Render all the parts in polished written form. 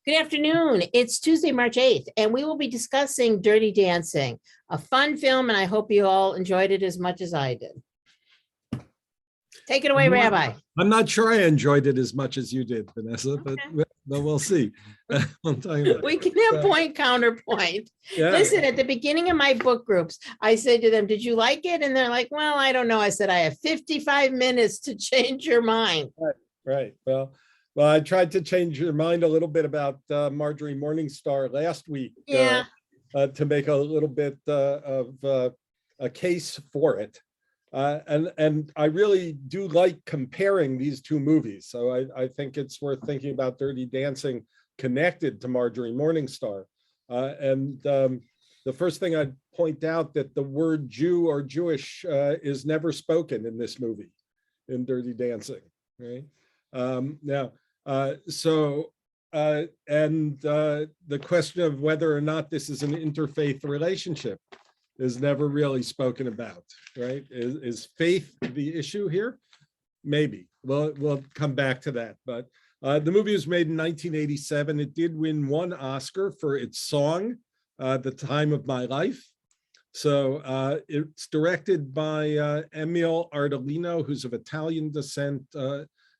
Good afternoon. It's Tuesday, March 8th, and we will be discussing Dirty Dancing, a fun film, and I hope you all enjoyed it as much as I did. Take it away, I'm not, Rabbi. I'm not sure I enjoyed it as much as you did, Vanessa, but we'll see. We can have point counterpoint. Yeah. Listen, at the beginning of my book groups, I said to them, did you like it? And they're like, well, I don't know. I said, I have 55 minutes to change your mind. Right. Well, I tried to change your mind a little bit about Marjorie Morningstar last week. Yeah. To make a little bit of a case for it. And I really do like comparing these two movies. So I think it's worth thinking about Dirty Dancing connected to Marjorie Morningstar. The first thing I'd point out that the word Jew or Jewish is never spoken in this movie, in Dirty Dancing, right? The question of whether or not this is an interfaith relationship is never really spoken about, right? Is faith the issue here? Maybe. We'll come back to that. But the movie was made in 1987. It did win one Oscar for its song, The Time of My Life. So it's directed by Emil Ardolino, who's of Italian descent.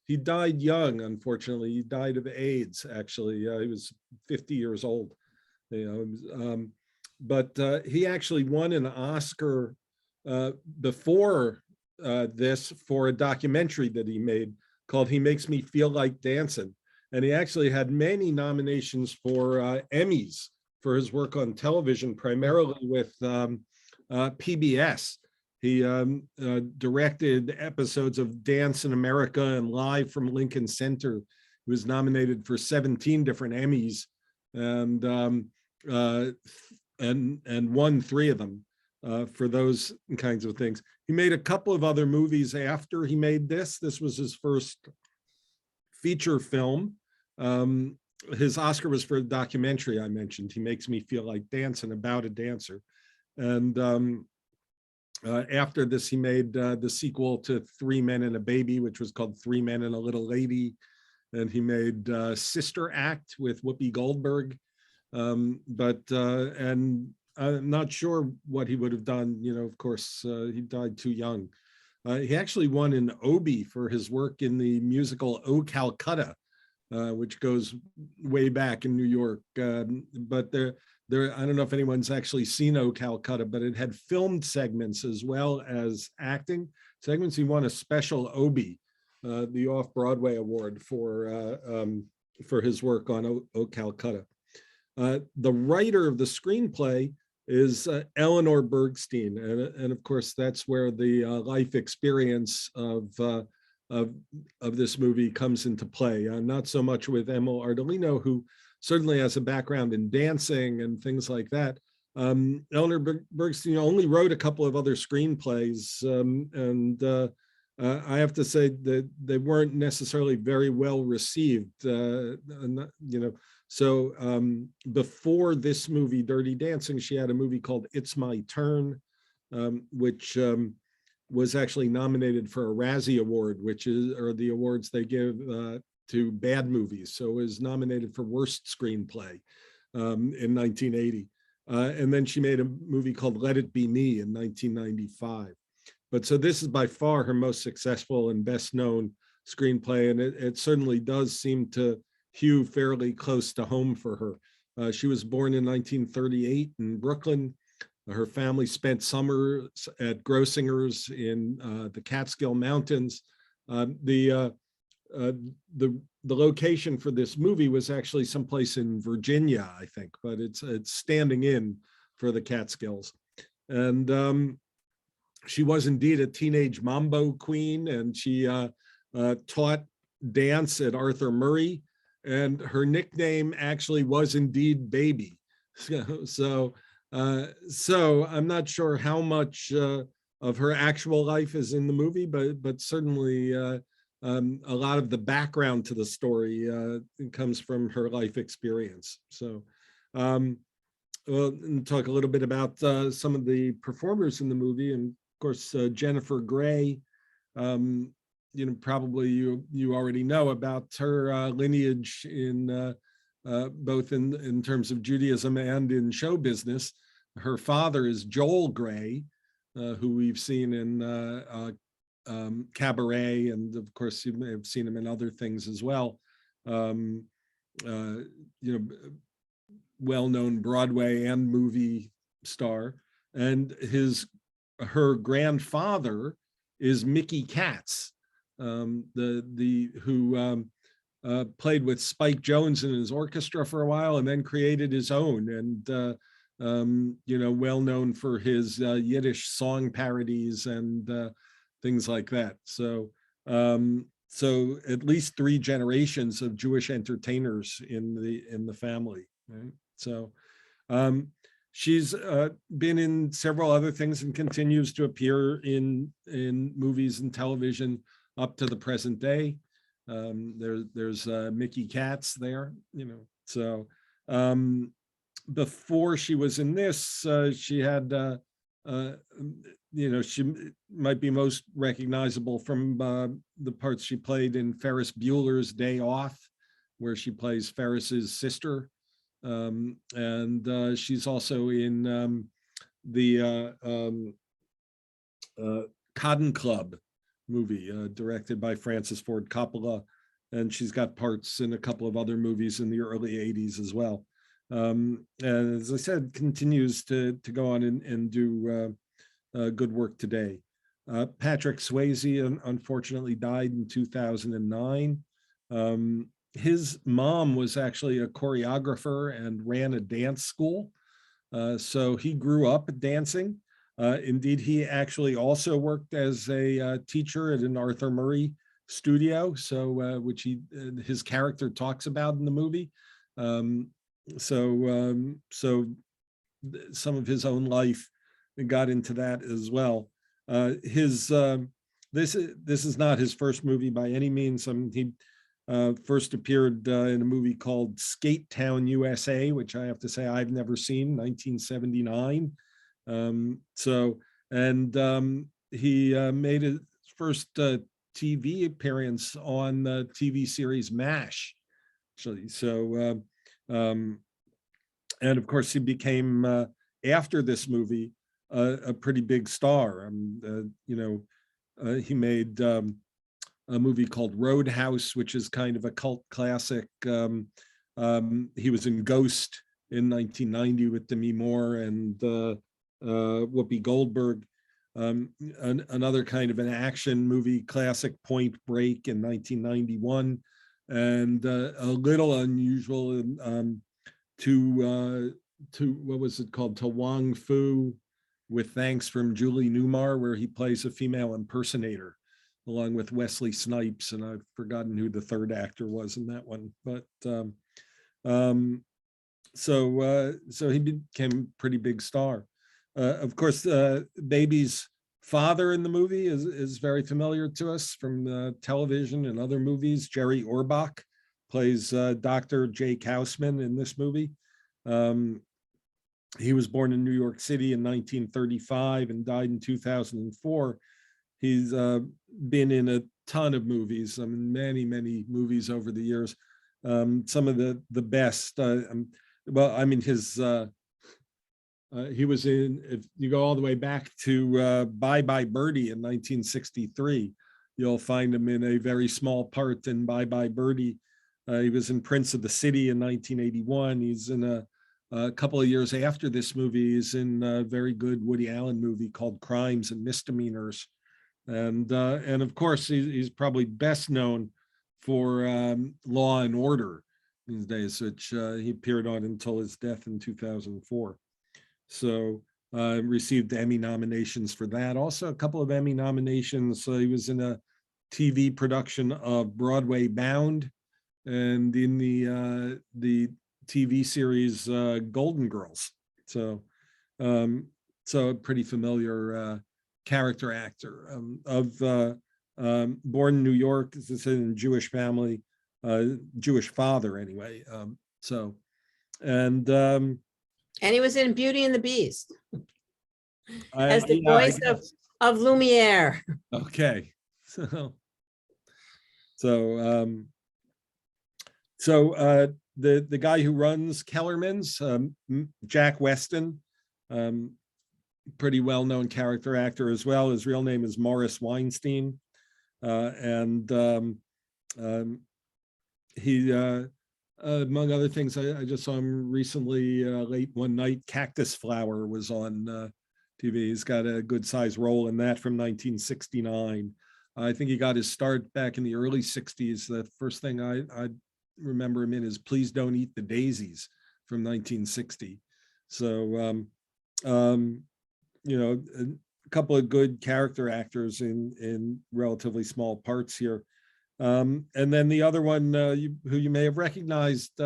He died young, unfortunately. He died of AIDS, actually. He was 50 years old. But he actually won an Oscar before this for a documentary that he made called He Makes Me Feel Like Dancing. And he actually had many nominations for Emmys for his work on television, primarily with PBS. He directed episodes of Dance in America and Live from Lincoln Center. He was nominated for 17 different Emmys and won 3 of them for those kinds of things. He made a couple of other movies after he made this. This was his first feature film. His Oscar was for a documentary I mentioned, He Makes Me Feel Like Dancing, about a dancer. And after this, he made the sequel to 3 Men and a Baby, which was called 3 Men and a Little Lady. And he made Sister Act with Whoopi Goldberg. And I'm not sure what he would have done. Of course, he died too young. He actually won an Obie for his work in the musical O Calcutta, which goes way back in New York. But I don't know if anyone's actually seen O Calcutta, but it had filmed segments as well as acting segments. He won a special Obie, the Off-Broadway Award for his work on O Calcutta. The writer of the screenplay is Eleanor Bergstein, and of course that's where the life experience of this movie comes into play. Not so much with Emil Ardolino, who certainly has a background in dancing and things like that. Eleanor Bergstein only wrote a couple of other screenplays, and I have to say that they weren't necessarily very well received. So before this movie, Dirty Dancing, she had a movie called It's My Turn, which was actually nominated for a Razzie Award, which are the awards they give to bad movies. So it was nominated for Worst Screenplay in 1980. And then she made a movie called Let It Be Me in 1995. But so this is by far her most successful and best known screenplay. And it certainly does seem to hew fairly close to home for her. She was born in 1938 in Brooklyn. Her family spent summers at Grossinger's in the Catskill Mountains. The location for this movie was actually someplace in Virginia, I think, but it's standing in for the Catskills. And she was indeed a teenage mambo queen, and she taught dance at Arthur Murray, and her nickname actually was indeed Baby. So I'm not sure how much of her actual life is in the movie, but certainly a lot of the background to the story comes from her life experience. So we'll talk a little bit about some of the performers in the movie, and of course Jennifer Grey. Probably you already know about her lineage in both in terms of Judaism and in show business. Her father is Joel Grey, who we've seen in Cabaret, and of course you may have seen him in other things as well. Well-known Broadway and movie star, and her grandfather is Mickey Katz, who played with Spike Jones in his orchestra for a while, and then created his own, and well known for his Yiddish song parodies and things like that. So at least 3 generations of Jewish entertainers in the family, right? So she's been in several other things and continues to appear in movies and television up to the present day. There's Mickey Katz there, So before she was in this, she had she might be most recognizable from the parts she played in Ferris Bueller's Day Off, where she plays Ferris's sister. And she's also in the Cotton Club movie, directed by Francis Ford Coppola. And she's got parts in a couple of other movies in the early 80s as well. And as I said, continues to go on and do good work today. Patrick Swayze unfortunately died in 2009. His mom was actually a choreographer and ran a dance school. So he grew up dancing. Indeed, he actually also worked as a teacher at an Arthur Murray studio, so which his character talks about in the movie. So some of his own life got into that as well. This is not his first movie by any means. He first appeared in a movie called Skate Town, USA, which I have to say I've never seen, 1979. He made his first TV appearance on the TV series MASH, actually. So, and of course, he became, after this movie, a pretty big star. He made a movie called Roadhouse, which is kind of a cult classic. He was in Ghost in 1990 with Demi Moore and Whoopi Goldberg. Another kind of an action movie classic, Point Break, in 1991, and a little unusual to what was it called, To Wong Fu, with Thanks from Julie Newmar, where he plays a female impersonator along with Wesley Snipes, and I've forgotten who the third actor was in that one. But so he became a pretty big star. Of course, Baby's father in the movie is very familiar to us from television and other movies. Jerry Orbach plays Dr. Jake Houseman in this movie. He was born in New York City in 1935 and died in 2004. He's been in a ton of movies, many movies over the years. Some of the best. He was in, if you go all the way back to Bye Bye Birdie in 1963, you'll find him in a very small part in Bye Bye Birdie. He was in Prince of the City in 1981. He's in a couple of years after this movie, he's in a very good Woody Allen movie called Crimes and Misdemeanors. And of course, he's probably best known for Law and Order these days, which he appeared on until his death in 2004. So received Emmy nominations for that. Also a couple of Emmy nominations. He was in a TV production of Broadway Bound and in the TV series Golden Girls. So a pretty familiar character actor born in New York, as I said, in a Jewish family, Jewish father anyway. And he was in Beauty and the Beast as the voice of Lumiere. Okay. the guy who runs Kellerman's, Jack Weston, pretty well-known character actor as well. His real name is Morris Weinstein, and he, among other things, I just saw him recently late one night. Cactus Flower was on TV. He's got a good sized role in that from 1969. I think he got his start back in the early 60s. The first thing I remember him in is Please Don't Eat the Daisies from 1960. So, you know, a couple of good character actors in relatively small parts here. And then the other one who you may have recognized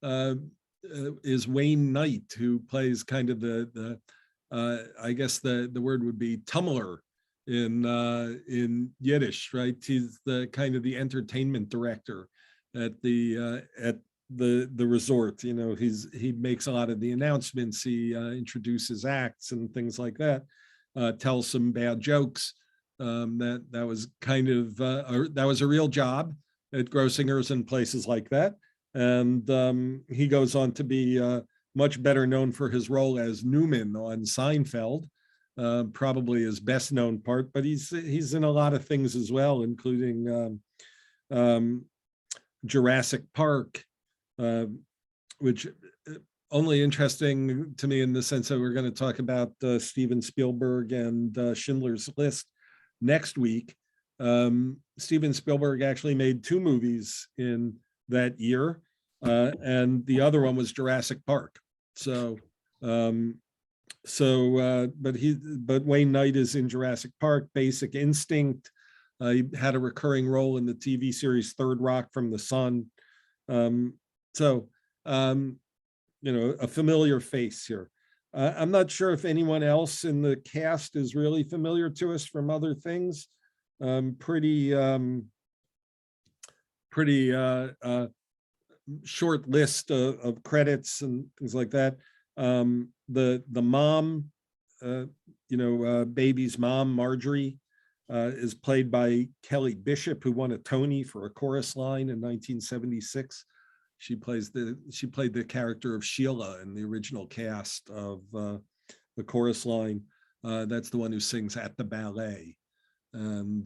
is Wayne Knight, who plays kind of the I guess the word would be tummler in Yiddish, right? He's the kind of the entertainment director at the resort. You know, he makes a lot of the announcements. He introduces acts and things like that. Tells some bad jokes. That was kind of that was a real job at Grossinger's and places like that. And he goes on to be much better known for his role as Newman on Seinfeld, probably his best known part. But he's in a lot of things as well, including Jurassic Park, which only interesting to me in the sense that we're going to talk about Steven Spielberg and Schindler's List next week. Steven Spielberg actually made 2 movies in that year, and the other one was Jurassic Park. So, but Wayne Knight is in Jurassic Park, Basic Instinct. He had a recurring role in the TV series Third Rock from the Sun. You know, a familiar face here. I'm not sure if anyone else in the cast is really familiar to us from other things. Pretty short list of credits and things like that. The mom, you know, baby's mom, Marjorie, is played by Kelly Bishop, who won a Tony for a chorus line in 1976. She played the character of Sheila in the original cast of the chorus line. That's the one who sings at the ballet. And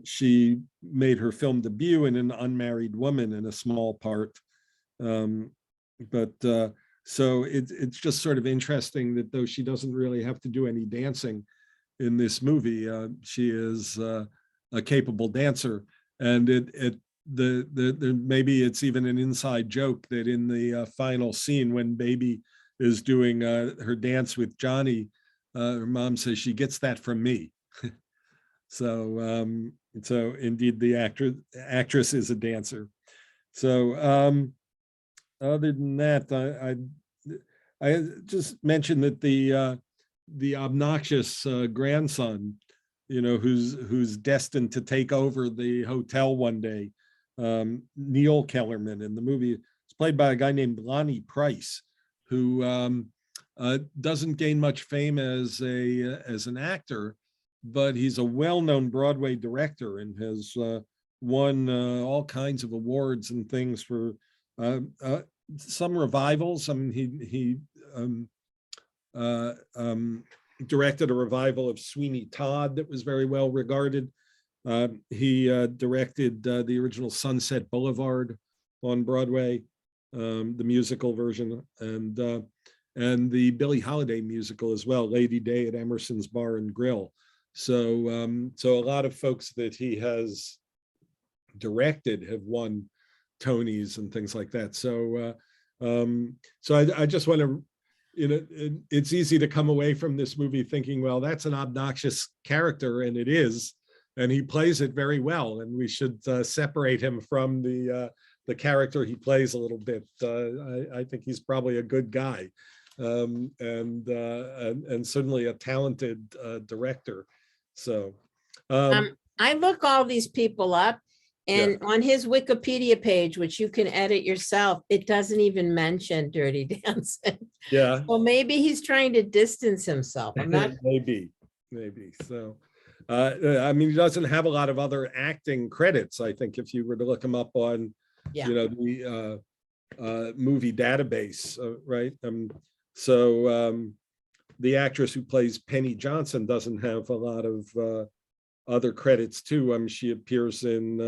she made her film debut in An Unmarried Woman in a small part. So it's just sort of interesting that though she doesn't really have to do any dancing in this movie, she is a capable dancer. And maybe it's even an inside joke that in the final scene when baby is doing her dance with Johnny, her mom says she gets that from me. So indeed the actress is a dancer. So other than that, I just mentioned that the obnoxious grandson, you know, who's destined to take over the hotel one day, Neil Kellerman in the movie, is played by a guy named Lonnie Price, who doesn't gain much fame as an actor, but he's a well-known Broadway director and has won all kinds of awards and things for some revivals. I mean, he directed a revival of Sweeney Todd that was very well regarded. He directed the original Sunset Boulevard on Broadway, the musical version, and the Billie Holiday musical as well, Lady Day at Emerson's Bar and Grill. So a lot of folks that he has directed have won Tonys and things like that. So I just want to, you know, it's easy to come away from this movie thinking, well, that's an obnoxious character, and it is, and he plays it very well, and we should separate him from the character he plays a little bit. I think he's probably a good guy, and certainly a talented director. So I look all these people up, and on his Wikipedia page, which you can edit yourself, it doesn't even mention Dirty Dancing. Yeah. Well, maybe he's trying to distance himself. I'm not. Maybe. So, I mean, he doesn't have a lot of other acting credits. I think if you were to look him up on, Yeah. the movie database, right? So the actress who plays Penny Johnson doesn't have a lot of other credits too. She appears in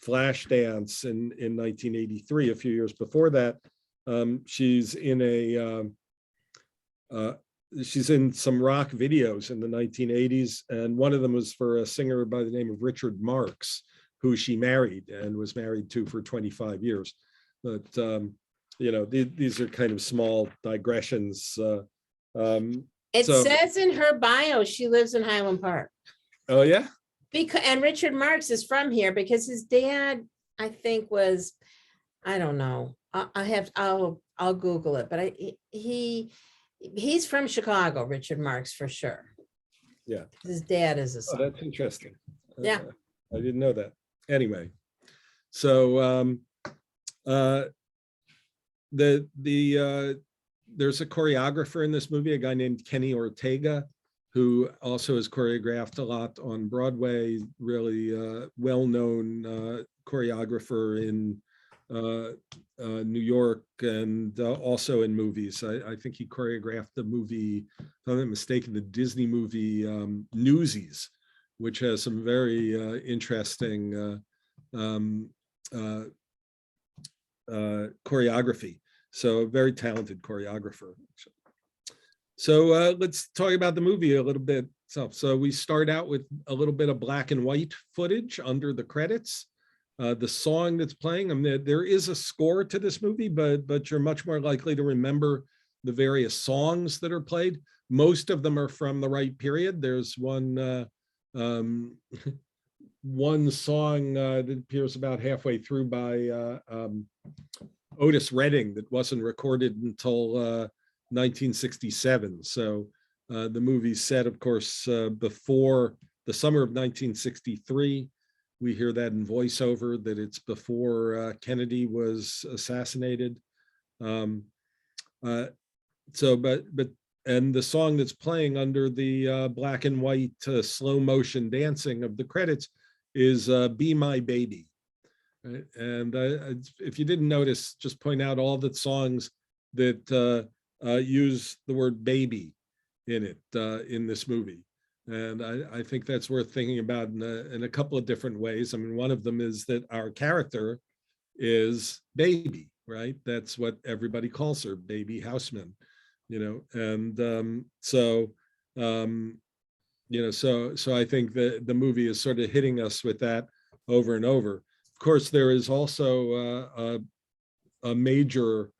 Flashdance in 1983. A few years before that, she's in some rock videos in the 1980s, and one of them was for a singer by the name of Richard Marx, who she married and was married to for 25 years. But these are kind of small digressions. It says in her bio she lives in Highland Park. Oh yeah. And Richard Marx is from here because his dad, I think, was, I don't know. I'll Google it, but he's from Chicago, Richard Marx, for sure. Yeah. His dad is a son. Oh, that's interesting. Yeah. I didn't know that. Anyway, so there's a choreographer in this movie, a guy named Kenny Ortega, who also has choreographed a lot on Broadway, really well-known choreographer in New York and also in movies. I think he choreographed the movie, if I'm not mistaken, the Disney movie Newsies, which has some very interesting choreography. So a very talented choreographer. So let's talk about the movie a little bit. So we start out with a little bit of black and white footage under the credits. The song that's playing, there is a score to this movie, but you're much more likely to remember the various songs that are played. Most of them are from the right period. There's one song that appears about halfway through by Otis Redding that wasn't recorded until 1967. So the movie's set, of course, before the summer of 1963. We hear that in voiceover that it's before Kennedy was assassinated. And the song that's playing under the black and white slow motion dancing of the credits is Be My Baby. Right? And if you didn't notice, just point out all the songs that use the word baby in it in this movie. And I think that's worth thinking about in a couple of different ways. I mean, one of them is that our character is Baby, right? That's what everybody calls her, Baby Houseman, and so I think the movie is sort of hitting us with that over and over. Of course, there is also a major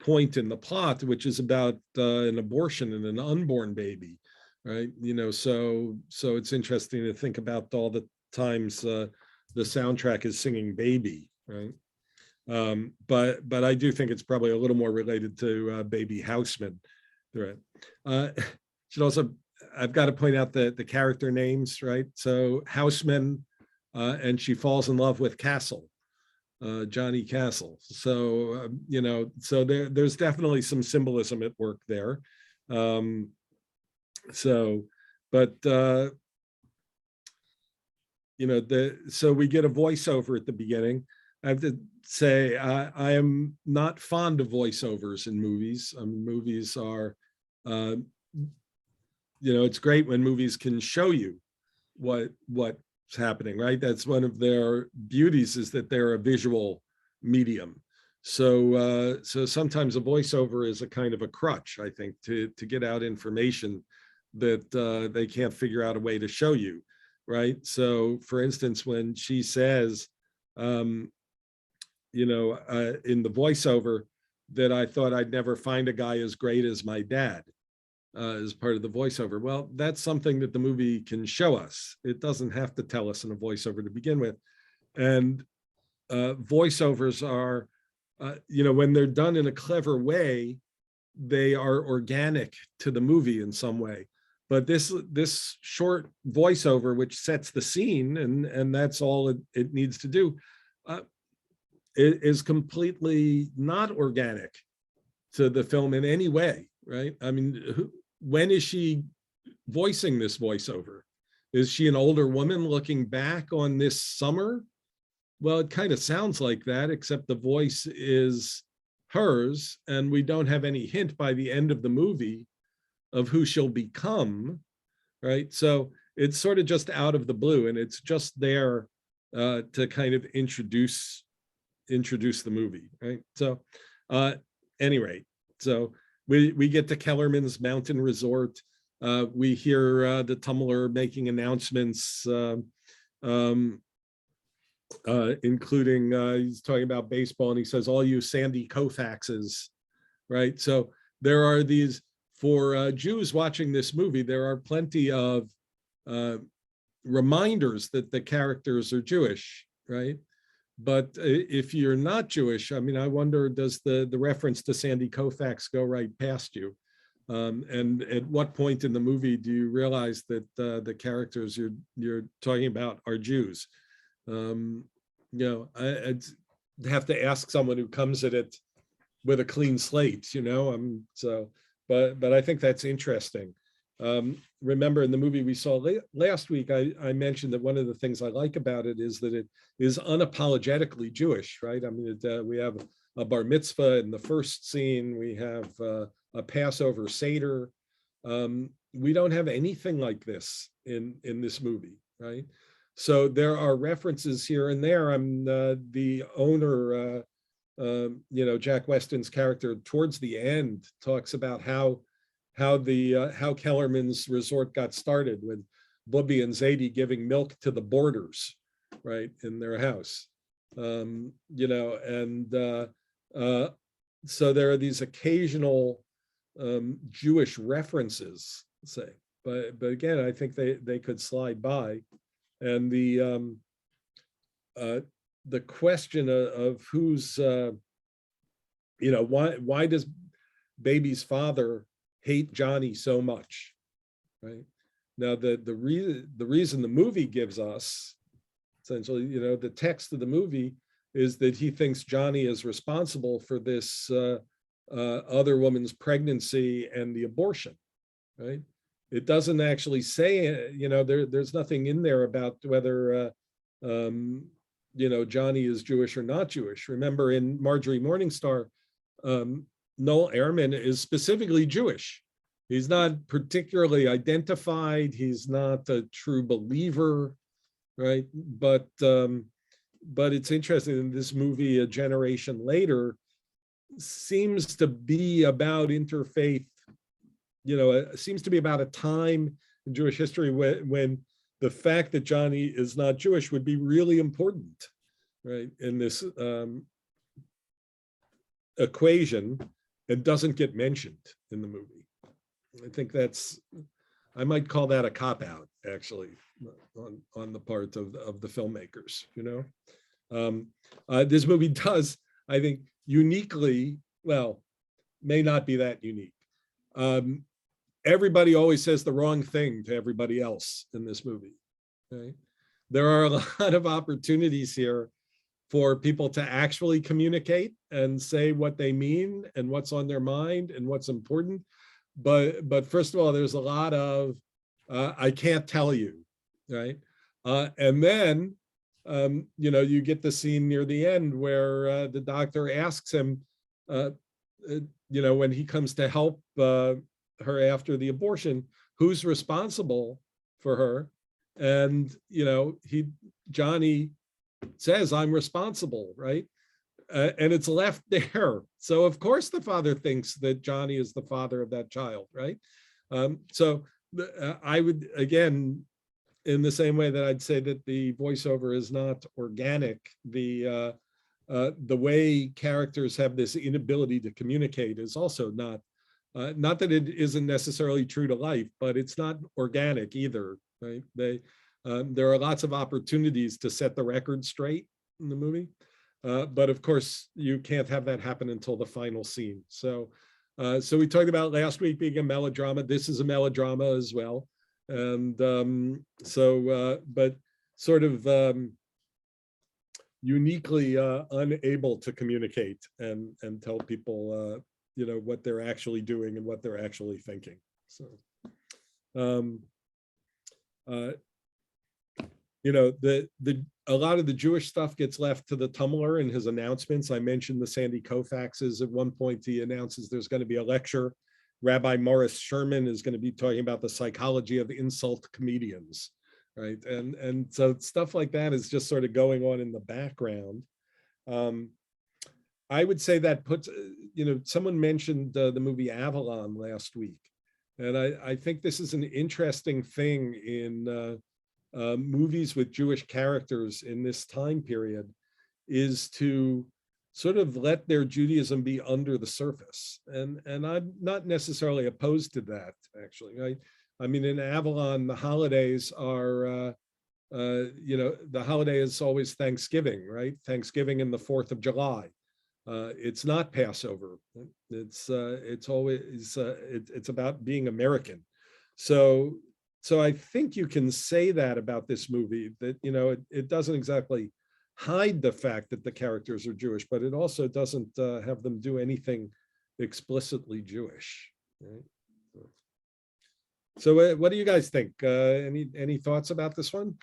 point in the plot, which is about an abortion and an unborn baby. Right, so it's interesting to think about all the times the soundtrack is singing "Baby," right? But I do think it's probably a little more related to Baby Houseman, right? I've got to point out the character names, right? So Houseman, and she falls in love with Castle, Johnny Castle. So so there's definitely some symbolism at work there. So we get a voiceover at the beginning. I have to say I am not fond of voiceovers in movies. Movies are it's great when movies can show you what's happening, right? That's one of their beauties, is that they're a visual medium. So sometimes a voiceover is a kind of a crutch, I think, to get out information that they can't figure out a way to show you, right? So for instance, when she says, in the voiceover, that I thought I'd never find a guy as great as my dad, as part of the voiceover. Well, that's something that the movie can show us. It doesn't have to tell us in a voiceover to begin with. And voiceovers are, when they're done in a clever way, they are organic to the movie in some way. But this short voiceover, which sets the scene, and that's all it needs to do, it is completely not organic to the film in any way, right? I mean, when is she voicing this voiceover? is she an older woman looking back on this summer? Well, it kind of sounds like that, except the voice is hers, and we don't have any hint by the end of the movie of who she'll become, right? So it's sort of just out of the blue, and it's just there to kind of introduce the movie, right? So any rate, so we get to Kellerman's Mountain Resort. We hear the tumbler making announcements, including he's talking about baseball, and he says, all you Sandy Koufaxes, right? So there are these, for Jews watching this movie, there are plenty of reminders that the characters are Jewish, right? But if you're not Jewish, I mean, I wonder, does the reference to Sandy Koufax go right past you? And at what point in the movie do you realize that the characters you're talking about are Jews? You know, I'd have to ask someone who comes at it with a clean slate, you know. So, but I think that's interesting. Remember, in the movie we saw last week, I mentioned that one of the things I like about it is that it is unapologetically Jewish, right? I mean, we have a bar mitzvah in the first scene. We have a Passover Seder. We don't have anything like this in this movie, right? So there are references here and there. The owner, you know, Jack Weston's character towards the end talks about how Kellerman's resort got started, with Bubby and Zadie giving milk to the boarders, right, in their house. You know, and so there are these occasional Jewish references, say, but again, I think they could slide by. And the question of who's, you know, why does Baby's father hate Johnny so much, right? Now, the reason the movie gives us, essentially, you know, the text of the movie is that he thinks Johnny is responsible for this other woman's pregnancy and the abortion, right? It doesn't actually say, you know, there's nothing in there about whether, you know, Johnny is Jewish or not Jewish. Remember, in Marjorie Morningstar, Noel Ehrman is specifically Jewish. He's not particularly identified. He's not a true believer, right? But it's interesting, in this movie, a generation later, seems to be about interfaith. You know, it seems to be about a time in Jewish history when the fact that Johnny is not Jewish would be really important, right, in this equation, and doesn't get mentioned in the movie. I think I might call that a cop-out, actually, on the part of the filmmakers, you know. This movie does, I think, uniquely, well, may not be that unique. Everybody always says the wrong thing to everybody else in this movie, right? There are a lot of opportunities here for people to actually communicate and say what they mean and what's on their mind and what's important. But first of all, there's a lot of, I can't tell you, right? And then, you know, you get the scene near the end where the doctor asks him, you know, when he comes to help her after the abortion, who's responsible for her? And, you know, Johnny says, I'm responsible, right? And it's left there. So of course the father thinks that Johnny is the father of that child, right? So I would, again, in the same way that I'd say that the voiceover is not organic, the way characters have this inability to communicate is also not that it isn't necessarily true to life, but it's not organic either, right? There are lots of opportunities to set the record straight in the movie. But of course, you can't have that happen until the final scene. So we talked about last week being a melodrama. This is a melodrama as well. And but sort of uniquely unable to communicate and tell people, you know, what they're actually doing and what they're actually thinking. So a lot of the Jewish stuff gets left to the Tumblr and his announcements. I mentioned the Sandy Koufaxes. At one point, he announces there's going to be a lecture. Rabbi Morris Sherman is going to be talking about the psychology of insult comedians, right? And so stuff like that is just sort of going on in the background. I would say that puts, someone mentioned the movie Avalon last week. And I think this is an interesting thing in movies with Jewish characters in this time period, is to sort of let their Judaism be under the surface. And I'm not necessarily opposed to that, actually. I mean, in Avalon, the holidays are, the holiday is always Thanksgiving, right? Thanksgiving and the 4th of July. It's not Passover. It's about being American. So I think you can say that about this movie, that, it doesn't exactly hide the fact that the characters are Jewish, but it also doesn't have them do anything explicitly Jewish. Right? So what do you guys think? Any thoughts about this one?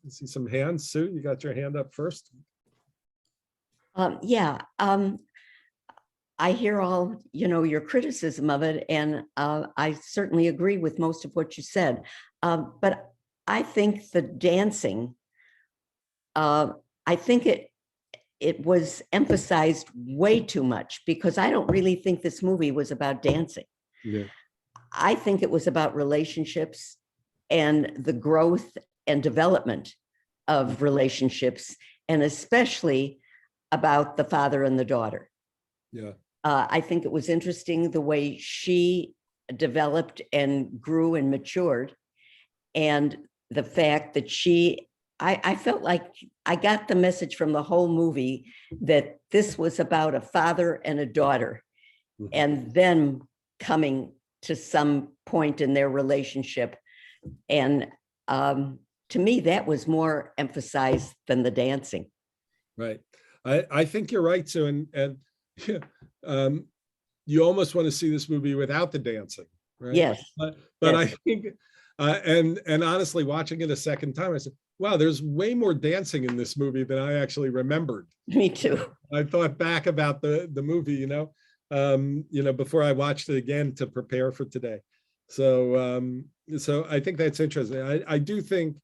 I see some hands. Sue, you got your hand up first. I hear all, your criticism of it, and I certainly agree with most of what you said. But I think the dancing, I think it was emphasized way too much, because I don't really think this movie was about dancing. Yeah. I think it was about relationships and the growth and development of relationships, and especially about the father and the daughter. Yeah. I think it was interesting the way she developed and grew and matured, and the fact that I felt like I got the message from the whole movie that this was about a father and a daughter, Mhm. and them coming to some point in their relationship. And to me, that was more emphasized than the dancing. Right. I think you're right, Sue, and you almost want to see this movie without the dancing, right? Yes. But Yes. I think, and honestly, watching it a second time, I said, wow, there's way more dancing in this movie than I actually remembered. Me too. I thought back about the movie, before I watched it again to prepare for today. So I think that's interesting. I do think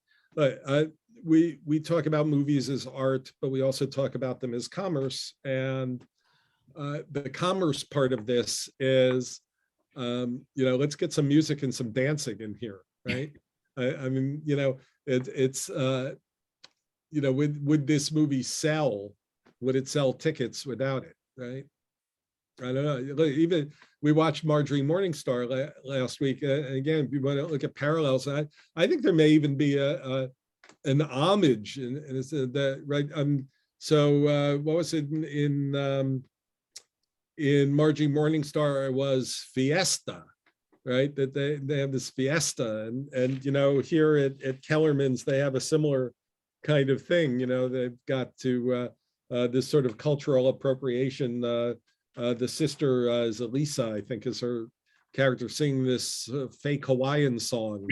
we talk about movies as art, but we also talk about them as commerce. And the commerce part of this is, let's get some music and some dancing in here, right? I mean, it's would this movie sell? Would it sell tickets without it, right? I don't know. Even we watched Marjorie Morningstar last week. Again, if you want to look at parallels, I think there may even be an homage, and it's that, right? So what was it in Marjorie Morningstar? It was Fiesta, right? That they have this Fiesta, and here at Kellerman's they have a similar kind of thing. They've got to this sort of cultural appropriation. The sister is Elisa, I think, is her character, singing this fake Hawaiian song,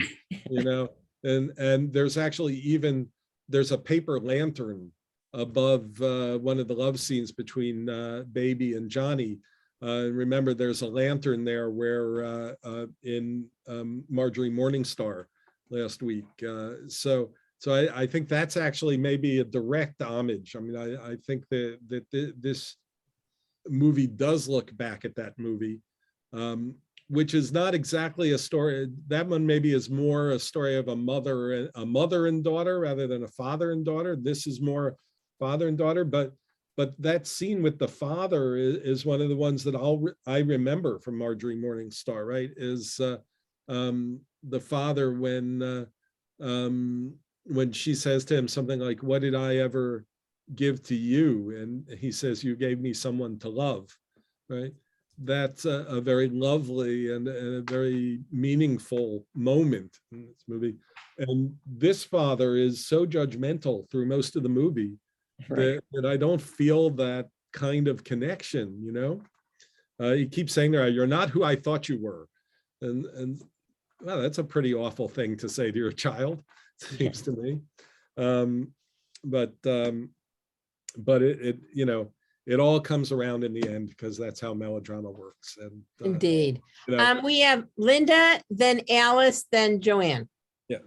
and there's actually there's a paper lantern above one of the love scenes between Baby and Johnny. Remember, there's a lantern there where in Marjorie Morningstar last week. So I think that's actually maybe a direct homage. I mean, I think that this movie does look back at that movie, which is not exactly a story. That one maybe is more a story of a mother and daughter rather than a father and daughter. This is more father and daughter, but that scene with the father is one of the ones that I remember from Marjorie Morningstar, right? Is the father when she says to him something like, "What did I ever give to you?" And he says, "You gave me someone to love," right? That's a very lovely and a very meaningful moment in this movie. And this father is so judgmental through most of the movie, right, that I don't feel that kind of connection, He keeps saying to her, "You're not who I thought you were." And well, that's a pretty awful thing to say to your child, seems to me. But it you know, it all comes around in the end because that's how melodrama works. And Indeed. you know, We have Linda, then Alice, then Joanne. Yeah.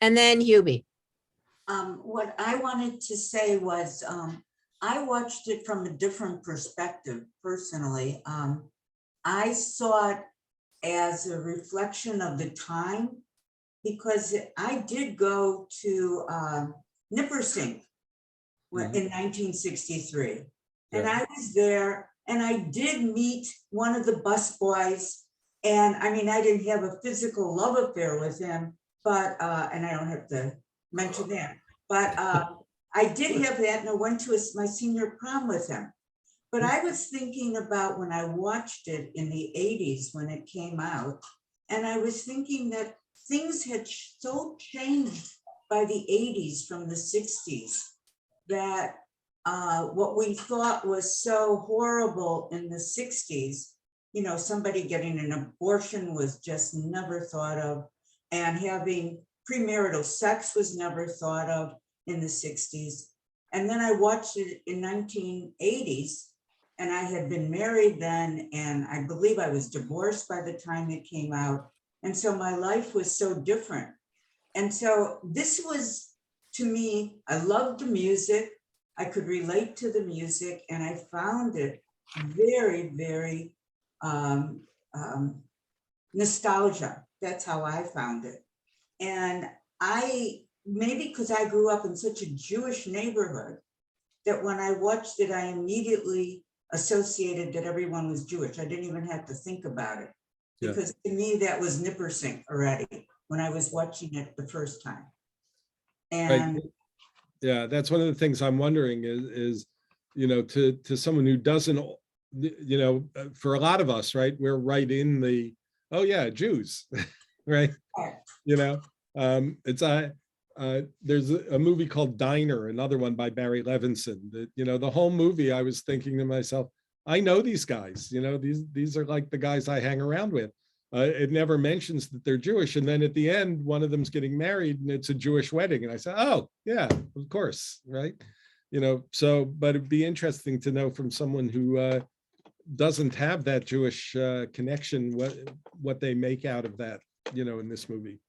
And then Hubie. What I wanted to say was, I watched it from a different perspective personally. I saw it as a reflection of the time, because I did go to Nippersink in 1963. And I was there and I did meet one of the busboys. And I mean, I didn't have a physical love affair with him, but, and I don't have to mention that, but I did have that, and I went to my senior prom with him. But I was thinking about when I watched it in the 80s when it came out, and I was thinking that things had so changed by the 80s from the 60s that what we thought was so horrible in the 60s, you know, somebody getting an abortion was just never thought of, and having premarital sex was never thought of in the 60s. And then I watched it in 1980s, and I had been married then, and I believe I was divorced by the time it came out. And so my life was so different. And so this was, to me, I loved the music. I could relate to the music, and I found it very, very nostalgia. That's how I found it. And maybe because I grew up in such a Jewish neighborhood, that when I watched it, I immediately associated that everyone was Jewish. I didn't even have to think about it, because to me, that was Nippersink already when I was watching it the first time. And right. Yeah, that's one of the things I'm wondering is, you know, to someone who doesn't, you know, for a lot of us, right, we're right in the, oh yeah, Jews, right? You know, there's a movie called Diner, another one by Barry Levinson, that, you know, the whole movie I was thinking to myself, I know these guys, you know, these are like the guys I hang around with. It never mentions that they're Jewish. And then at the end, one of them's getting married and it's a Jewish wedding. And I said, oh yeah, of course, right? You know, so, but it'd be interesting to know from someone who doesn't have that Jewish connection, what they make out of that, you know, in this movie.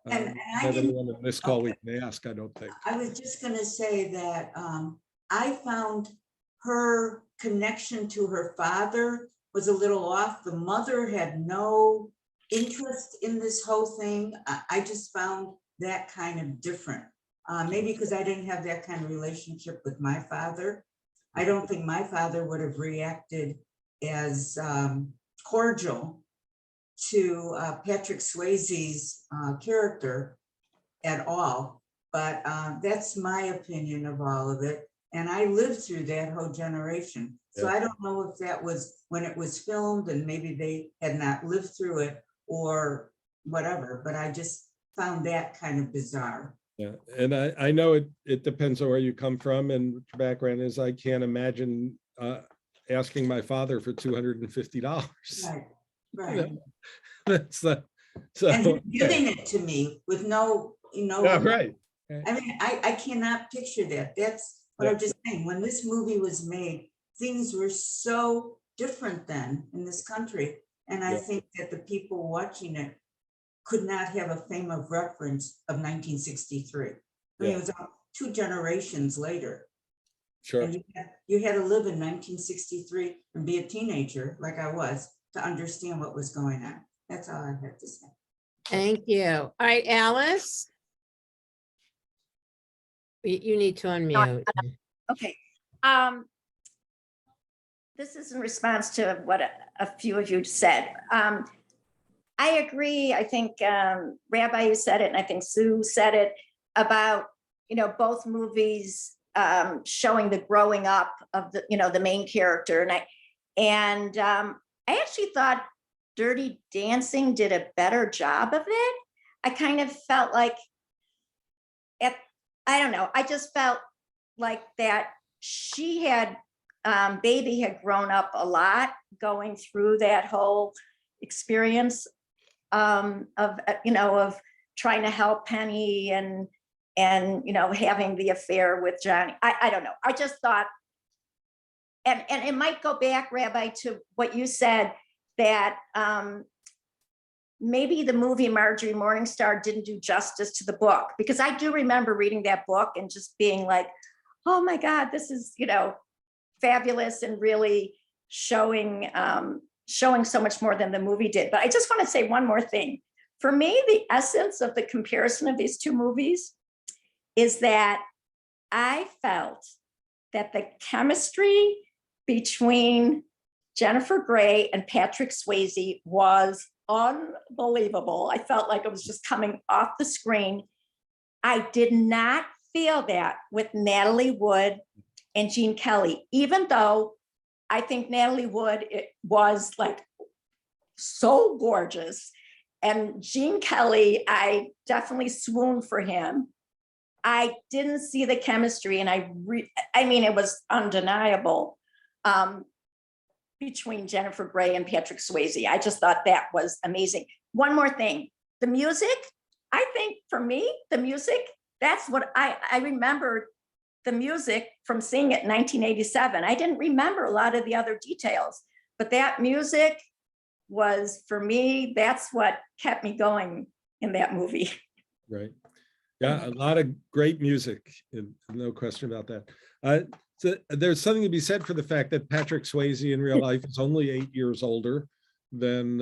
And I Not didn't- anyone on this call we can ask, I don't think. I was just going to say that I found her connection to her father was a little off. The mother had no interest in this whole thing. I just found that kind of different. Maybe because I didn't have that kind of relationship with my father. I don't think my father would have reacted as cordial to Patrick Swayze's character at all. But that's my opinion of all of it. And I lived through that whole generation. So I don't know if that was when it was filmed and maybe they had not lived through it or whatever, but I just found that kind of bizarre. Yeah, and I know it depends on where you come from and what your background is. I can't imagine asking my father for $250. Right, right. You know, that's so And him giving it to me with no, you know. yeah, right. I mean, I cannot picture that. That's what I'm just saying. When this movie was made, things were so different then in this country. And I think that the people watching it could not have a frame of reference of 1963. I mean, it was 2 generations later. Sure. And you had to live in 1963 and be a teenager like I was to understand what was going on. That's all I have to say. Thank you. All right, Alice. You need to unmute. Okay. This is in response to what a few of you said. I agree. I think Rabbi, you said it, and I think Sue said it about, you know, both movies showing the growing up of the, you know, the main character. And I actually thought Dirty Dancing did a better job of it. I kind of felt like, I don't know, I just felt like that she had, Baby had grown up a lot going through that whole experience of, you know, of trying to help Penny and and, you know, having the affair with Johnny. I don't know. I just thought, and it might go back, Rabbi, to what you said, that maybe the movie Marjorie Morningstar didn't do justice to the book, because I do remember reading that book and just being like, oh my God, this is, you know, fabulous, and really showing so much more than the movie did. But I just want to say one more thing. For me, the essence of the comparison of these two movies is that I felt that the chemistry between Jennifer Grey and Patrick Swayze was unbelievable. I felt like it was just coming off the screen. I did not feel that with Natalie Wood and Gene Kelly, even though I think Natalie Wood was like so gorgeous. And Gene Kelly, I definitely swooned for him. I didn't see the chemistry, and I mean, it was undeniable between Jennifer Grey and Patrick Swayze. I just thought that was amazing. One more thing, the music, I think for me, the music, that's what I remember the music from seeing it in 1987. I didn't remember a lot of the other details, but that music was, for me, that's what kept me going in that movie. Right. Yeah, a lot of great music, no question about that. So there's something to be said for the fact that Patrick Swayze in real life is only 8 years older than,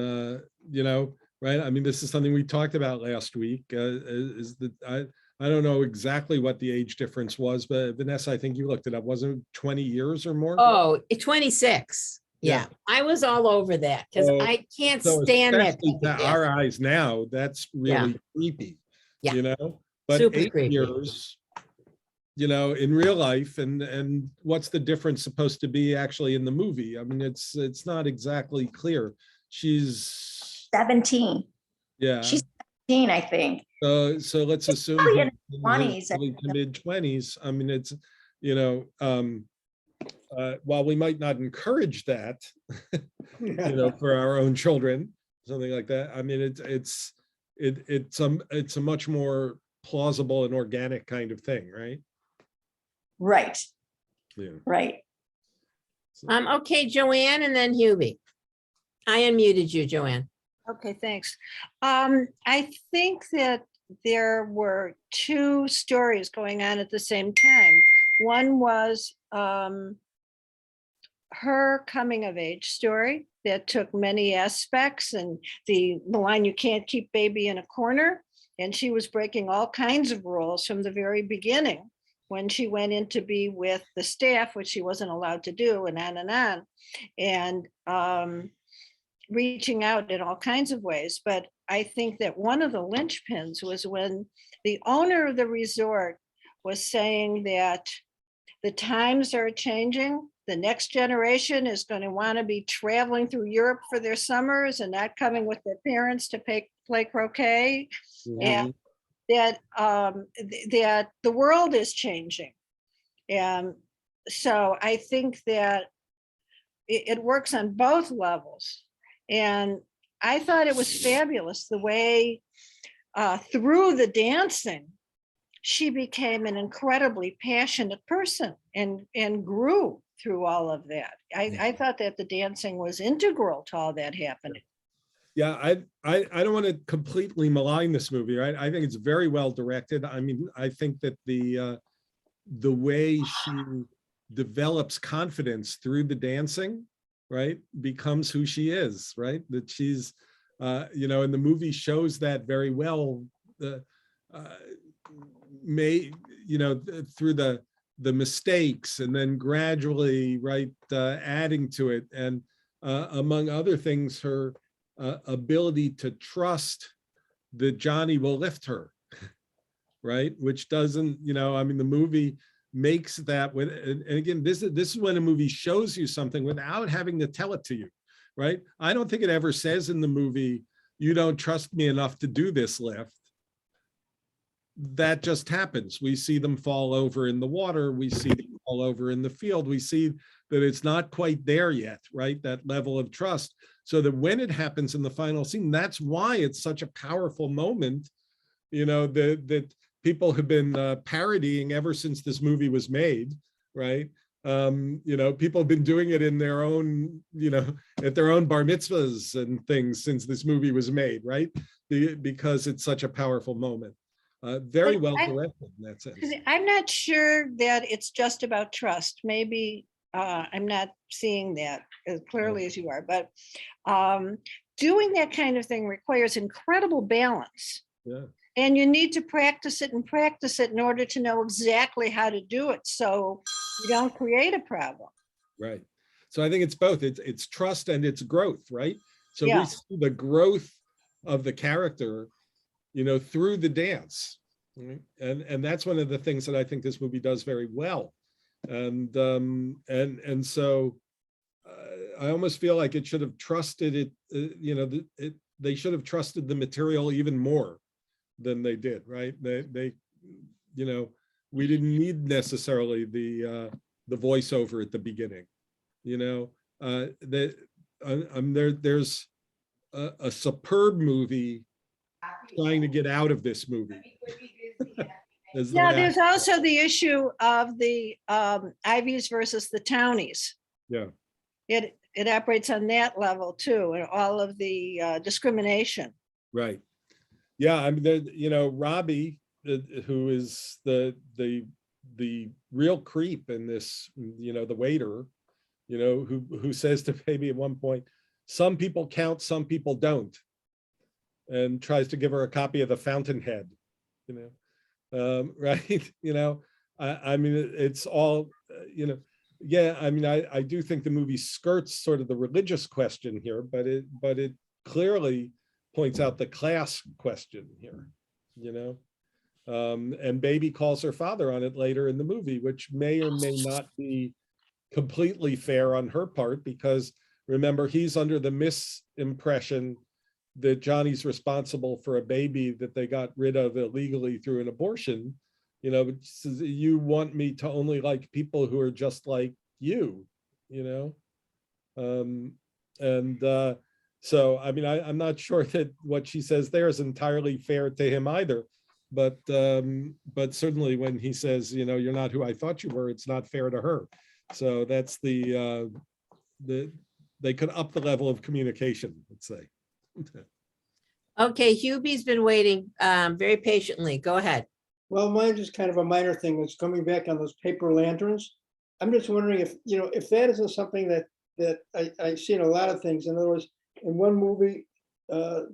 you know, right? I mean, this is something we talked about last week, is that I don't know exactly what the age difference was, but Vanessa, I think you looked it up. Wasn't it 20 years or more? Oh, 26. Yeah, I was all over that because So- I can't So stand that. especially type of to dance. our eyes now, that's really creepy, Yeah. you know? But Super 8 creepy. years, you know, in real life, and what's the difference supposed to be actually in the movie? I mean, it's not exactly clear. She's 17. yeah. She's 17, I think. So let's assume probably in he's his 20s. early to mid-20s. I mean, it's, you know, while we might not encourage that, you know, for our own children, something like that. I mean, it's a much more plausible and organic kind of thing, right? Right, Yeah. right. Okay, Joanne, and then Hubie. I unmuted you, Joanne. Okay, thanks. I think that there were two stories going on at the same time. One was her coming of age story that took many aspects, and the line, you can't keep baby in a corner. And she was breaking all kinds of rules from the very beginning when she went in to be with the staff, which she wasn't allowed to do, and on and on. And reaching out in all kinds of ways. But I think that one of the linchpins was when the owner of the resort was saying that the times are changing. The next generation is going to want to be traveling through Europe for their summers and not coming with their parents to play croquet. And that that the world is changing. And so I think that it works on both levels. And I thought it was fabulous the way through the dancing, she became an incredibly passionate person and grew through all of that. I thought that the dancing was integral to all that happening. Yeah, I don't want to completely malign this movie, right? I think it's very well directed. I mean, I think that the way she develops confidence through the dancing, right, becomes who she is, right? That she's, you know, and the movie shows that very well. You know, through the mistakes, and then gradually, right, adding to it, and among other things, her ability to trust that Johnny will lift her, right? Which doesn't, you know, I mean, the movie makes that with, and again, this is when a movie shows you something without having to tell it to you, right? I don't think it ever says in the movie, you don't trust me enough to do this lift. That just happens. We see them fall over in the water. We see them fall over in the field. We see that it's not quite there yet, right? That level of trust. So that when it happens in the final scene, that's why it's such a powerful moment, you know, that people have been parodying ever since this movie was made, right? You know, people have been doing it in their own, you know, at their own bar mitzvahs and things since this movie was made, right? Because it's such a powerful moment. Very well directed in that sense. I'm not sure that it's just about trust. Maybe I'm not seeing that as clearly as you are, but doing that kind of thing requires incredible balance. Yeah. And you need to practice it in order to know exactly how to do it, so you don't create a problem. Right. So I think it's both. It's trust and it's growth, right? So Yeah. we see the growth of the character, you know, through the dance. Right? And that's one of the things that I think this movie does very well. And so I almost feel like it should have trusted it, you know, they should have trusted the material even more than they did, right? They you know, we didn't need necessarily the voiceover at the beginning, you know. There's a superb movie trying to get out of this movie. Yeah, there's also the issue of the Ivies versus the Townies. Yeah. It operates on that level too, and all of the discrimination. Right. Yeah, I mean, you know, Robbie, who is the real creep in this, you know, the waiter, you know, who says to Baby at one point, some people count, some people don't, and tries to give her a copy of The Fountainhead, you know, right? You know, I mean, it's all, you know, yeah, I mean, I do think the movie skirts sort of the religious question here, but it clearly points out the class question here, you know. And Baby calls her father on it later in the movie, which may or may not be completely fair on her part, because remember, he's under the misimpression that Johnny's responsible for a baby that they got rid of illegally through an abortion. You know, you want me to only like people who are just like you, you know? So, I mean, I'm not sure that what she says there is entirely fair to him either, but certainly when he says, you know, you're not who I thought you were, it's not fair to her. So that's they could up the level of communication, let's say. Okay, Hubie's been waiting very patiently. Go ahead. Well, mine's just kind of a minor thing. It's coming back on those paper lanterns. I'm just wondering if, you know, if that isn't something that I see in a lot of things. In other words, in one movie,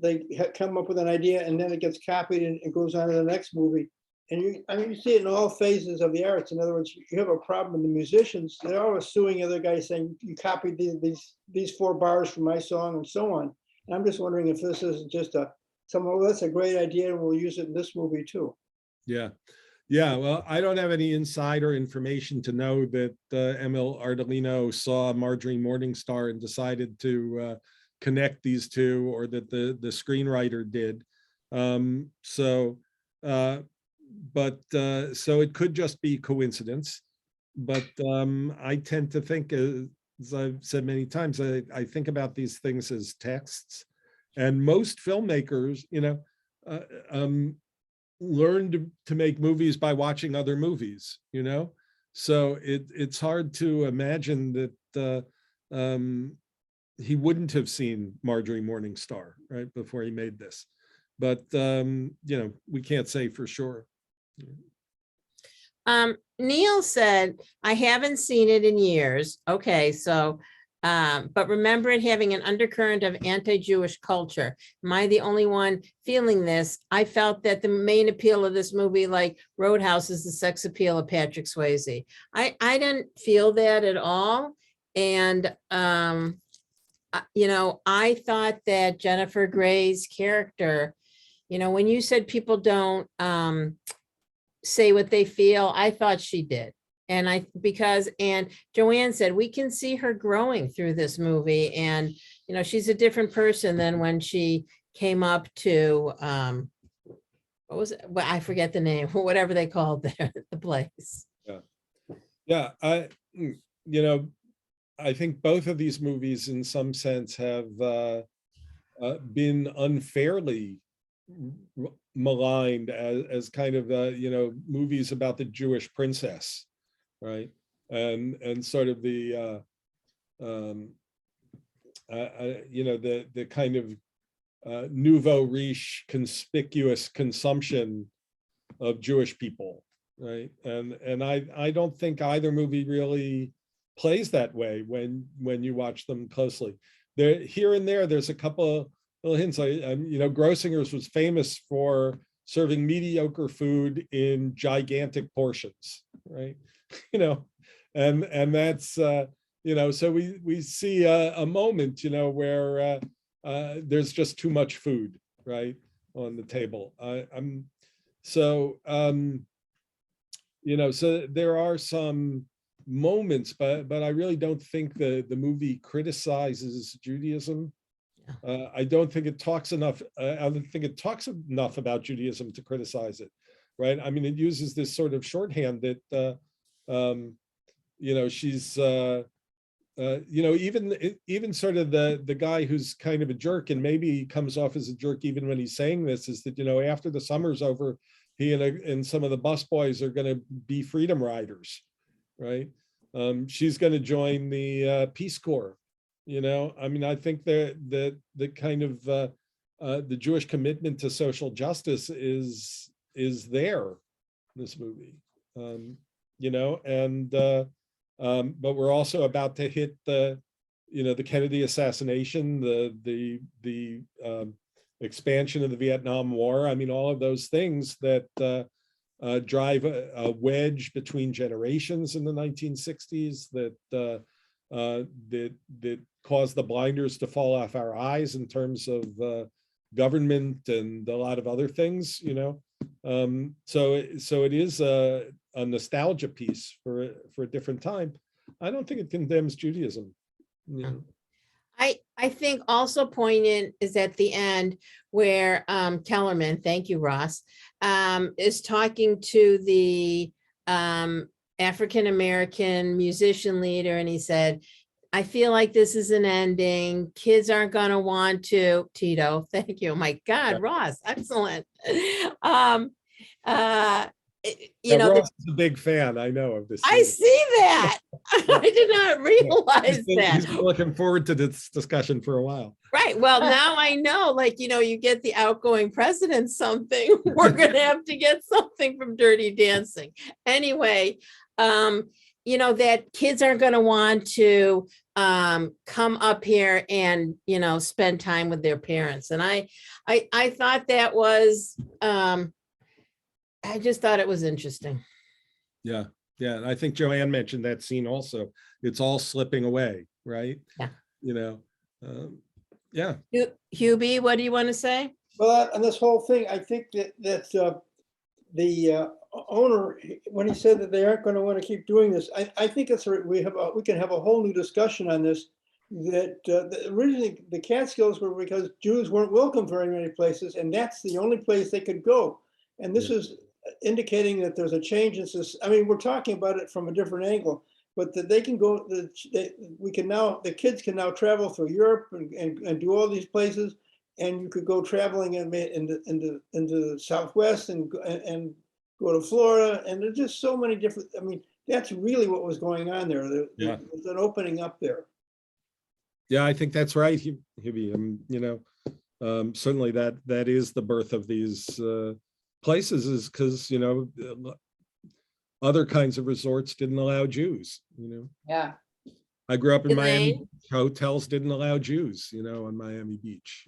they come up with an idea and then it gets copied and it goes on to the next movie. And I mean, you see it in all phases of the arts. In other words, you have a problem in the musicians. They're always suing other guys saying, you copied these 4 bars from my song and so on. And I'm just wondering if this isn't just well, that's a great idea and we'll use it in this movie too. Yeah. Yeah, well, I don't have any insider information to know that Emil Ardolino saw Marjorie Morningstar and decided to connect these two, or that the screenwriter did. So it could just be coincidence. But I tend to think, as I've said many times, I think about these things as texts. And most filmmakers, you know, learned to make movies by watching other movies, you know? So it's hard to imagine that he wouldn't have seen Marjorie Morningstar, right, before he made this. But, you know, we can't say for sure. Neil said, I haven't seen it in years. Okay, so, but remember it having an undercurrent of anti-Jewish culture. Am I the only one feeling this? I felt that the main appeal of this movie, like Roadhouse, is the sex appeal of Patrick Swayze. I didn't feel that at all. And, you know, I thought that Jennifer Grey's character, you know, when you said people don't say what they feel, I thought she did. And and Joanne said, we can see her growing through this movie. And, you know, she's a different person than when she came up to, what was it? Well, I forget the name, whatever they called the place. Yeah, you know, I think both of these movies in some sense have been unfairly maligned as kind of movies about the Jewish princess, right? And sort of the the kind of nouveau riche conspicuous consumption of Jewish people, right? And I don't think either movie really plays that way when you watch them closely. There, here and there, there's a couple of little hints. Grossinger's was famous for serving mediocre food in gigantic portions, right? And that's so we see a moment, where there's just too much food, right, on the table. So there are some moments, but I really don't think the movie criticizes Judaism. I don't think it talks enough. I don't think it talks enough about Judaism to criticize it, right? I mean, it uses this sort of shorthand that she's even sort of the guy who's kind of a jerk, and maybe he comes off as a jerk even when he's saying this, is that after the summer's over, he and some of the busboys are going to be freedom riders, right? She's going to join the Peace Corps. I mean, I think that the kind of the Jewish commitment to social justice is there in this movie, but we're also about to hit the Kennedy assassination, the expansion of the Vietnam War. I mean, all of those things that drive a wedge between generations in the 1960s that caused the blinders to fall off our eyes in terms of government and a lot of other things. So it is a nostalgia piece for a different time. I don't think it condemns Judaism. I think also poignant is at the end where Kellerman, thank you, Ross, is talking to the African-American musician leader, and he said, I feel like this is an ending. Kids aren't going to want to. Tito, thank you. Oh my God, Ross, excellent. Ross is a big fan, I know, of this. I see that. I did not realize that. He's been looking forward to this discussion for a while. Right. Well, now I know, you get the outgoing president something, we're going to have to get something from Dirty Dancing. Anyway, that kids aren't going to want to come up here and, spend time with their parents. And I thought that was, I just thought it was interesting. Yeah. Yeah. And I think Joanne mentioned that scene also. It's all slipping away, right? Yeah. Yeah. Hubie, what do you want to say? Well, on this whole thing, I think that the owner, when he said that they aren't going to want to keep doing this, I think we can have a whole new discussion on this. That originally the Catskills were because Jews weren't welcome very many places, and that's the only place they could go. And this is indicating that there's a change in this. I mean, we're talking about it from a different angle, but that they can go. The kids can now travel through Europe and do all these places, and you could go traveling into the Southwest and go to Florida, and there's just so many different. I mean, that's really what was going on there. There's an opening up there. Yeah, I think that's right, Hubie. Certainly that is the birth of these places, is because other kinds of resorts didn't allow Jews. Yeah. I grew up in Miami. Hotels didn't allow Jews, on Miami Beach.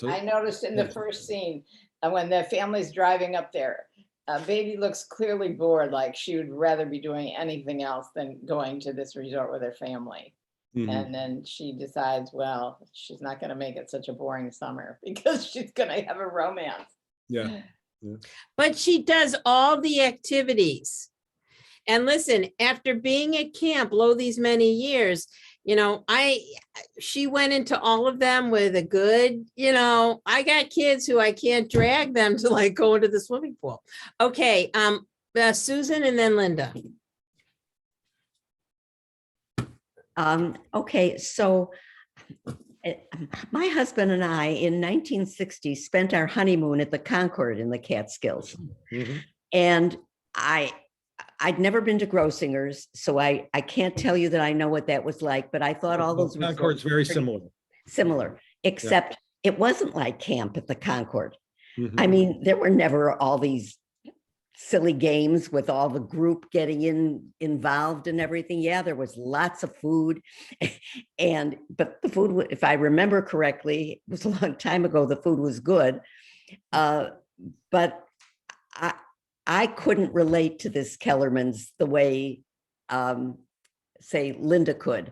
I noticed in the first scene when the family's driving up there, baby looks clearly bored, like she would rather be doing anything else than going to this resort with her family. Mm-hmm. And then she decides, well, she's not going to make it such a boring summer because she's going to have a romance. Yeah. But she does all the activities. And listen, after being at camp these many years, she went into all of them with a good, I got kids who I can't drag them to go into the swimming pool. Okay. Susan and then Linda. Okay, so My husband and I in 1960 spent our honeymoon at the Concord in the Catskills. Mhm. And I'd never been to Grossinger's, so I can't tell you that I know what that was like, but I thought all those Concord's resorts very were pretty similar. similar, except it wasn't like camp at the Concord. Mhm. I mean, there were never all these silly games with all the group getting involved and everything. Yeah, there was lots of food. But the food, if I remember correctly, it was a long time ago, the food was good. But I couldn't relate to this Kellerman's the way, say, Linda could,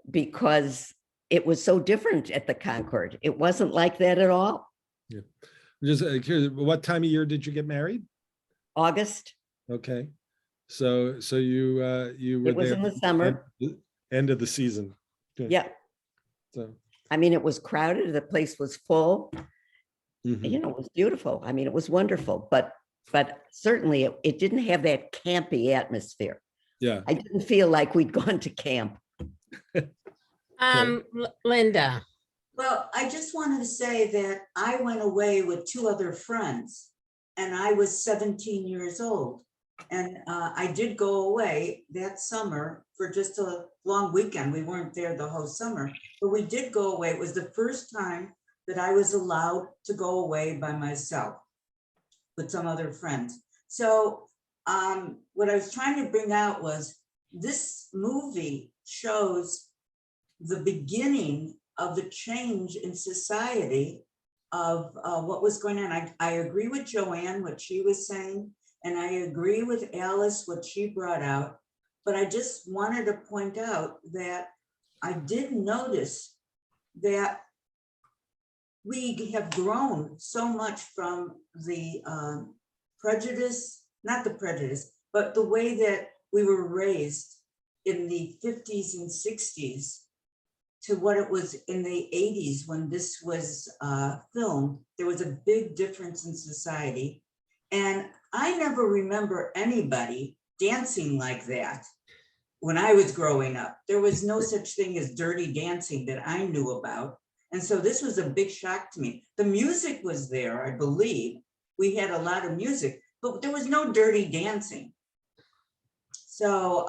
because it was so different at the Concord. It wasn't like that at all. Just curious, what time of year did you get married? August, Okay, so you were it was there in the summer. end of the season. Good. Yeah. So I mean, it was crowded. The place was full. mhm. You know, it was beautiful. I mean, it was wonderful, but certainly it didn't have that campy atmosphere. Yeah. I didn't feel like we'd gone to camp. Linda, Well, I just wanted to say that I went away with two other friends and I was 17 years old. And I did go away that summer for just a long weekend. We weren't there the whole summer, but we did go away. It was the first time that I was allowed to go away by myself with some other friends. So what I was trying to bring out was this movie shows the beginning of the change in society of what was going on. I agree with Joanne, what she was saying, and I agree with Alice, what she brought out, but I just wanted to point out that I did notice that we have grown so much from the prejudice, not the prejudice, but the way that we were raised in the 50s and 60s to what it was in the 80s when this was filmed. There was a big difference in society. And I never remember anybody dancing like that when I was growing up. There was no such thing as dirty dancing that I knew about. And so this was a big shock to me. The music was there, I believe. We had a lot of music, but there was no dirty dancing. So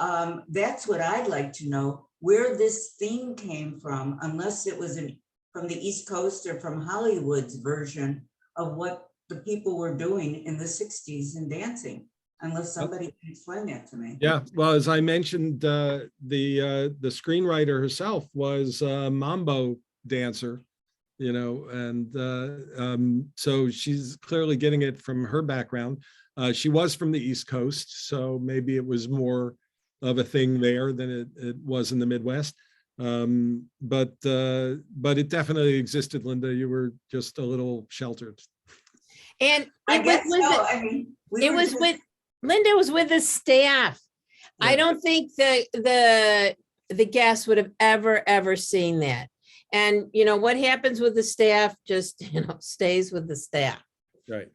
that's what I'd like to know, where this theme came from, unless it was from the East Coast or from Hollywood's version of what the people were doing in the 60s and dancing, unless somebody can explain that to me. Yeah, well, as I mentioned, the screenwriter herself was a mambo dancer, you know, and so she's clearly getting it from her background. She was from the East Coast, so maybe it was more of a thing there than it was in the Midwest. But it definitely existed, Linda. You were just a little sheltered. and I it guess was with so. the- I mean, it was with Linda was with the staff. I Yeah. don't think the guests would have ever seen that. And you know what happens with the staff just stays with the staff. Right.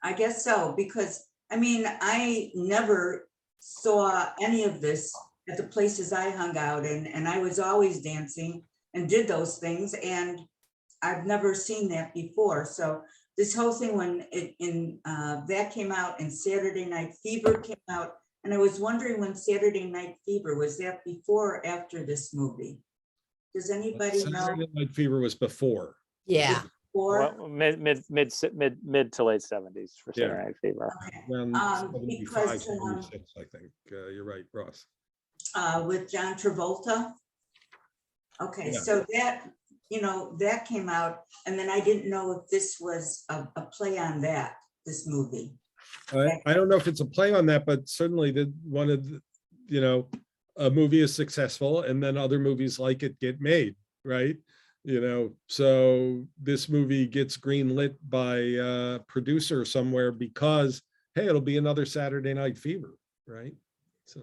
I guess so, because I mean, I never saw any of this at the places I hung out in, and I was always dancing and did those things, and I've never seen that before. So this whole thing, when that came out and Saturday Night Fever came out, and I was wondering when Saturday Night Fever, was that before or after this movie? Does anybody know? Saturday Night Fever was before. Yeah. Or Well, mid to late 70s for Yeah. Saturday Night Fever. Around 75, because 76, I think. You're right, Ross. with John Travolta. Okay, Yeah. so that, that came out, and then I didn't know if this was a play on that, this movie. I don't know if it's a play on that, but certainly one of the, a movie is successful and then other movies like it get made, right? So this movie gets greenlit by a producer somewhere because, hey, it'll be another Saturday Night Fever, right? So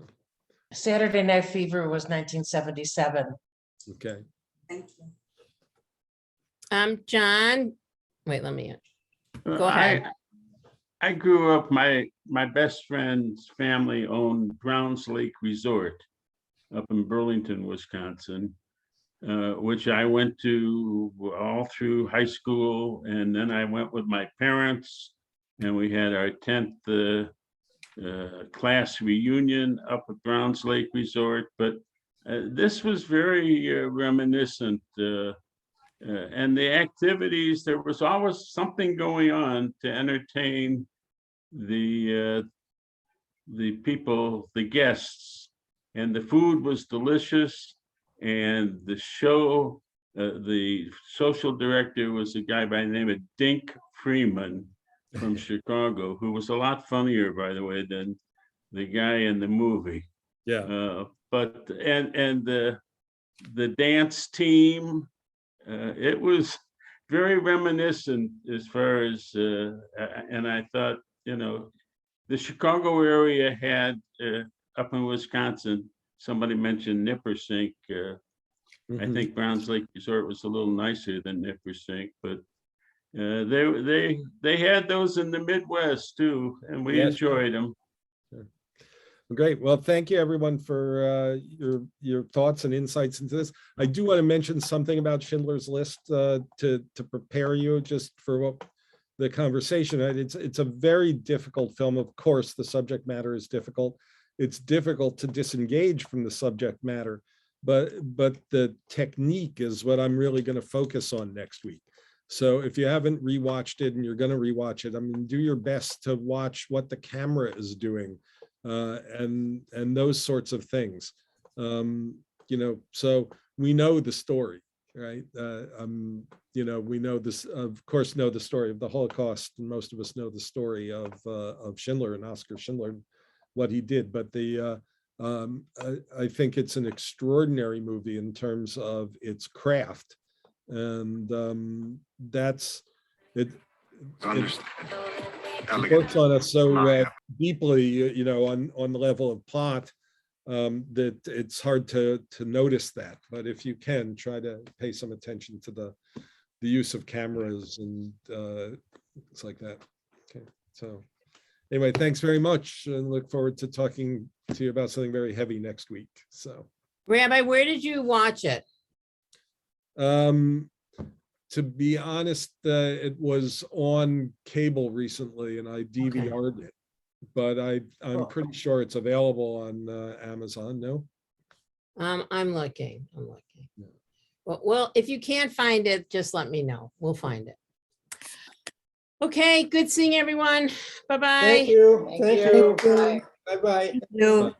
Saturday Night Fever was 1977. okay. Thank you. John, wait, let me go ahead. I grew up, my best friend's family owned Browns Lake Resort up in Burlington, Wisconsin. which I went to all through high school. And then I went with my parents and we had our 10th class reunion up at Browns Lake Resort. But this was very reminiscent. And the activities, there was always something going on to entertain the people, the guests, and the food was delicious. And the show, the social director was a guy by the name of Dink Freeman from Chicago, who was a lot funnier, by the way, than the guy in the movie. Yeah. But the dance team, it was very reminiscent as far as, and I thought, you know, the Chicago area had up in Wisconsin, somebody mentioned Nippersink. I think Browns Lake Resort was a little nicer than Nippersink, but they had those in the Midwest too, and we enjoyed them. Great. Well, thank you everyone for your thoughts and insights into this. I do want to mention something about Schindler's List to prepare you just for what the conversation. It's a very difficult film. Of course, the subject matter is difficult. It's difficult to disengage from the subject matter, but the technique is what I'm really going to focus on next week. So if you haven't rewatched it and you're going to rewatch it, I mean, do your best to watch what the camera is doing. And those sorts of things, you know, so we know the story, right? You know, we know this, of course, know the story of the Holocaust, and most of us know the story of Schindler and Oskar Schindler, and what he did. But I think it's an extraordinary movie in terms of its craft, and that's it. It works on us so deeply, you know, on the level of plot, that it's hard to notice that. But if you can, try to pay some attention to the use of cameras and things like that. Okay, so anyway, thanks very much, and look forward to talking to you about something very heavy next week. So, Rabbi, where did you watch it? To be honest, it was on cable recently, and I DVR'd it, but I'm pretty sure it's available on Amazon. No, I'm looking. Yeah. Well, if you can't find it, just let me know. We'll find it. Okay, good seeing everyone. Bye-bye. Thank you. Thank you. Bye. Bye-bye. You.